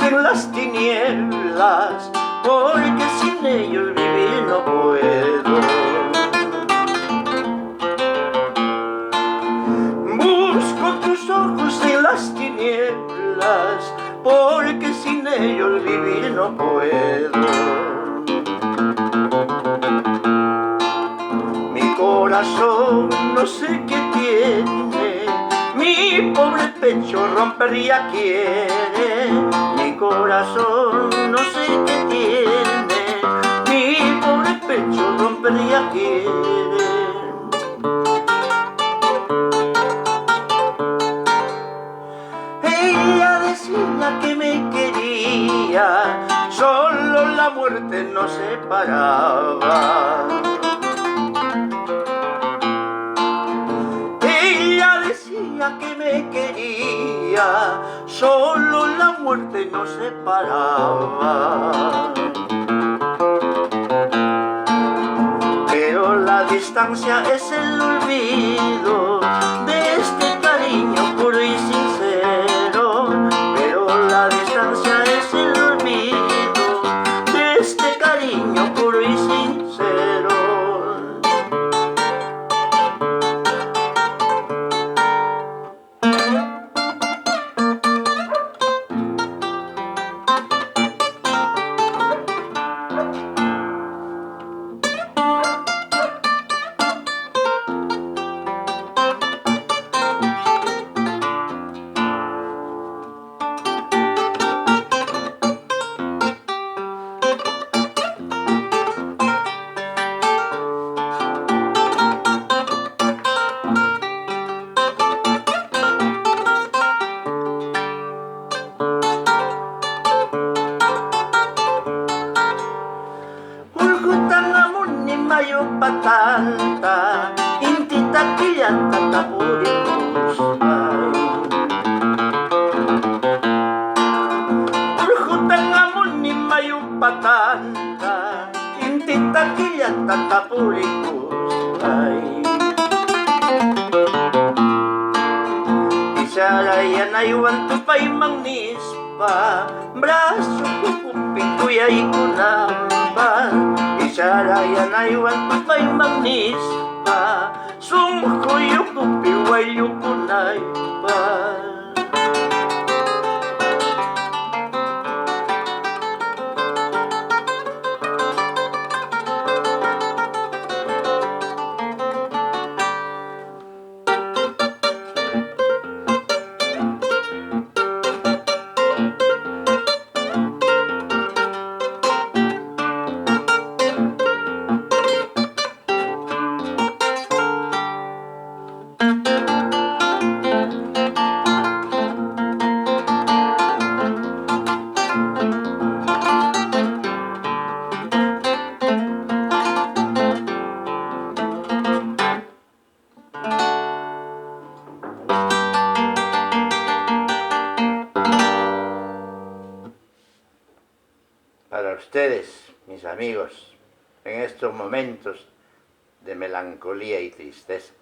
en las tinieblas, porque sin ellos vivir no puedo. Busco tus ojos en las tinieblas, porque sin ellos vivir no puedo. Mi corazón no sé qué tiene, mi pobre pecho rompería quiere. Mi corazón no sé qué tiene, mi pobre pecho rompería quiere. Ella decía que me quería, solo la muerte nos separaba. Ella decía que me quería, solo la muerte nos separaba. Pero la distancia es el olvido de este cariño puro y sincero. Pero la distancia es el olvido de este cariño puro y sincero. Mayo patanta, intita kiyata tapurikus ay. Urhutang amon ni mayo patanta, intita kiyata tapurikus ay. Isarayan ay wantupay mangnispa, braso kukupin kuyay kunamba. Isarayan ay wantupay mangnispa, sumkuyo kupiwayo kunay pa. Para ustedes, mis amigos, en estos momentos de melancolía y tristeza.